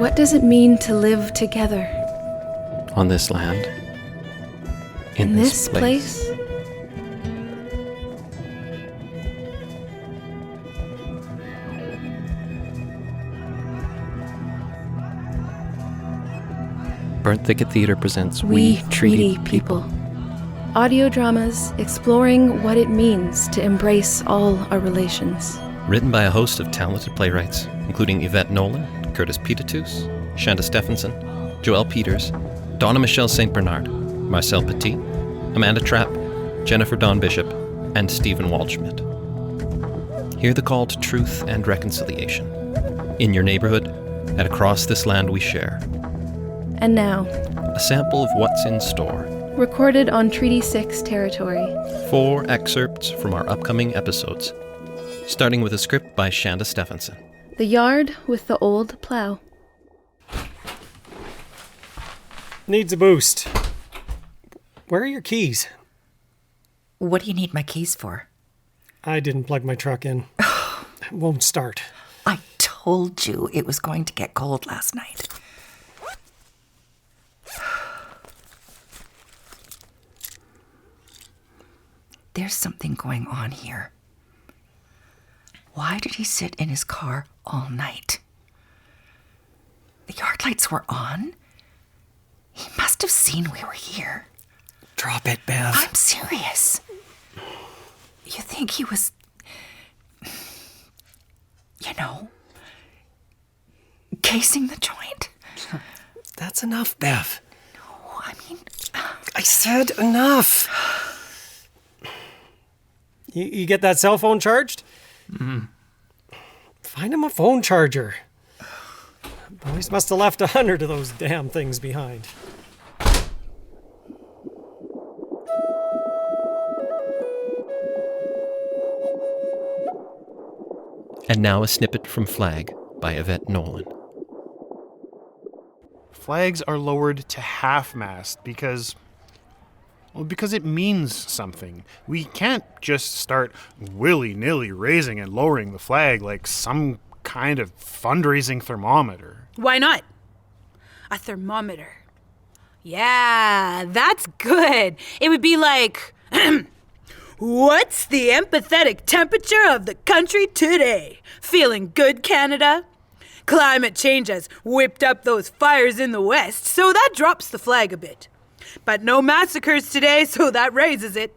What does it mean to live together? On this land. In this place? Burnt Thicket Theater presents We Treaty People. Audio dramas exploring what it means to embrace all our relations. Written by a host of talented playwrights, including Yvette Nolan, Curtis Peeteetuce, Shanda Stefanson, Joelle Peters, Donna Michelle St. Bernard, Marcel Petit, Amanda Trapp, Jennifer Dawn Bishop, and Stephen Waldschmidt. Hear the call to truth and reconciliation. In your neighborhood, and across this land we share. And now, a sample of what's in store. Recorded on Treaty 6 territory. 4 excerpts from our upcoming episodes, starting with a script by Shanda Stefanson. The Yard with the Old Plow. Needs a boost. Where are your keys? What do you need my keys for? I didn't plug my truck in. It won't start. I told you it was going to get cold last night. There's something going on here. Why did he sit in his car all night? The yard lights were on. He must have seen we were here. Drop it, Bev. I'm serious. You think he was, casing the joint? That's enough, Bev. No, I mean... I said enough. You get that cell phone charged? Mm-hmm. Find him a phone charger. Boys must have left 100 of those damn things behind. And now a snippet from Flag by Yvette Nolan. Flags are lowered to half-mast because it means something. We can't just start willy-nilly raising and lowering the flag like some kind of fundraising thermometer. Why not? A thermometer. Yeah, that's good. It would be like, what's the empathetic temperature of the country today? Feeling good, Canada? Climate change has whipped up those fires in the west, so that drops the flag a bit. But no massacres today, so that raises it.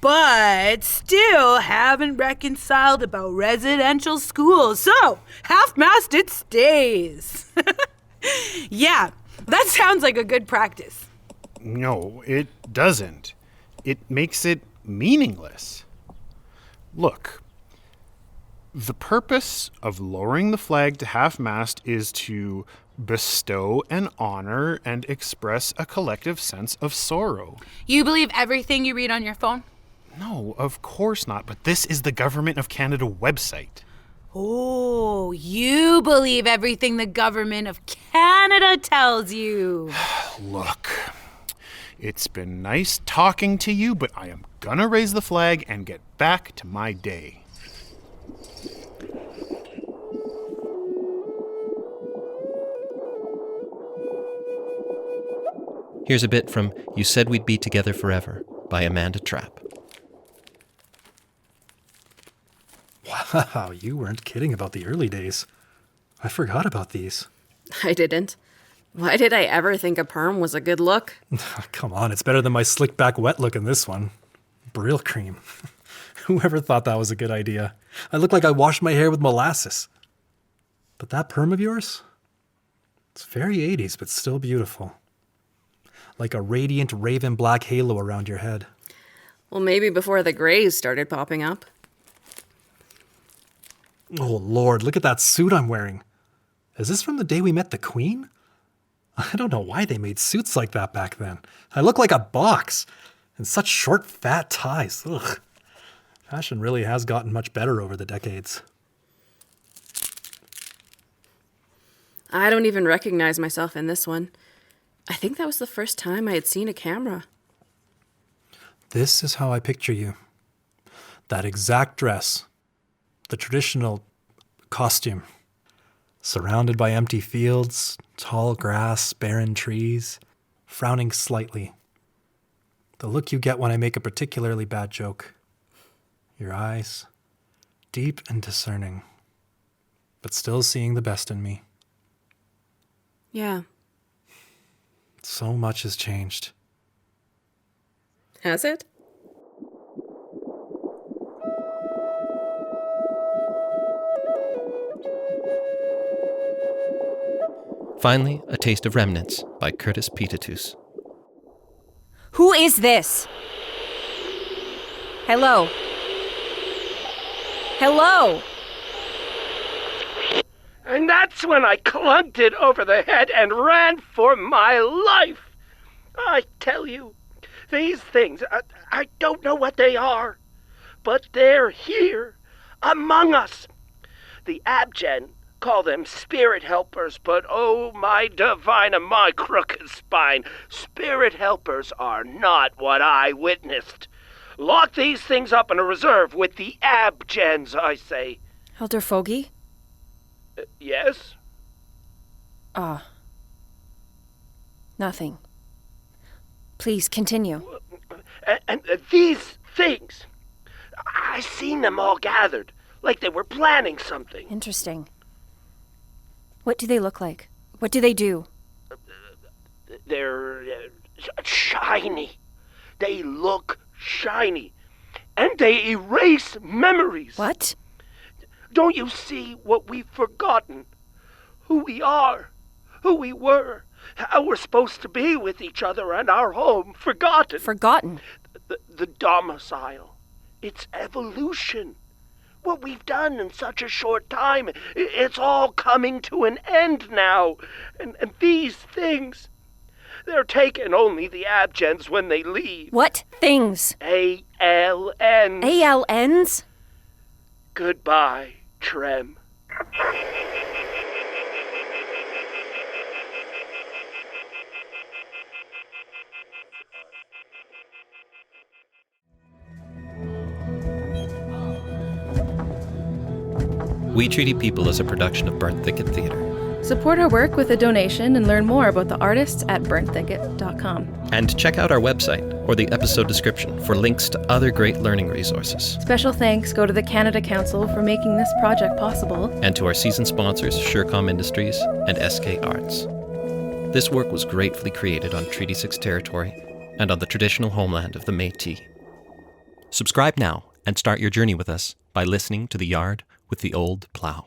But still haven't reconciled about residential schools, so half-mast it stays. Yeah, that sounds like a good practice. No, it doesn't. It makes it meaningless. Look, the purpose of lowering the flag to half-mast is to bestow an honor and express a collective sense of sorrow. You believe everything you read on your phone? No, of course not, but this is the Government of Canada website. Oh, you believe everything the Government of Canada tells you. Look, it's been nice talking to you, but I am gonna raise the flag and get back to my day. Here's a bit from You Said We'd Be Together Forever by Amanda Trapp. Wow, you weren't kidding about the early days. I forgot about these. I didn't. Why did I ever think a perm was a good look? Come on, it's better than my slick back wet look in this one. Brill cream. Whoever thought that was a good idea? I look like I washed my hair with molasses. But that perm of yours? It's very 80s, but still beautiful. Like a radiant raven black halo around your head. Well, maybe before the grays started popping up. Oh, Lord, look at that suit I'm wearing. Is this from the day we met the Queen? I don't know why they made suits like that back then. I look like a box. And such short, fat ties. Ugh. Fashion really has gotten much better over the decades. I don't even recognize myself in this one. I think that was the first time I had seen a camera. This is how I picture you. That exact dress. The traditional costume. surrounded by empty fields, tall grass, barren trees, frowning slightly. The look you get when I make a particularly bad joke. Your eyes, deep and discerning, but still seeing the best in me. Yeah. So much has changed. Has it? Finally, A Taste of Remnance by Peeteetuce. Who is this? Hello? Hello? And that's when I clunked it over the head and ran for my life. I tell you, these things, I don't know what they are, but they're here, among us. The Abgen call them spirit helpers, but oh, my divine and my crooked spine, spirit helpers are not what I witnessed. Lock these things up in a reserve with the Abgens, I say. Elder Fogey? Yes? Nothing. Please continue. And these things, I seen them all gathered, like they were planning something. Interesting. What do they look like? What do they do? They're shiny. They look shiny. And they erase memories. What? Don't you see what we've forgotten? Who we are, who we were, how we're supposed to be with each other and our home. Forgotten. Forgotten? The domicile. It's evolution. What we've done in such a short time, it's all coming to an end now. And these things, they're taking only the Abgens when they leave. What things? ALNs. ALNs? Goodbye, Trem. We Treaty People is a production of Burnt Thicket Theatre. Support our work with a donation and learn more about the artists at burnthicket.com. And check out our website or the episode description for links to other great learning resources. Special thanks go to the Canada Council for making this project possible. And to our season sponsors, Surecom Industries and SK Arts. This work was gratefully created on Treaty 6 territory and on the traditional homeland of the Métis. Subscribe now and start your journey with us by listening to The Yard with the Old Plow.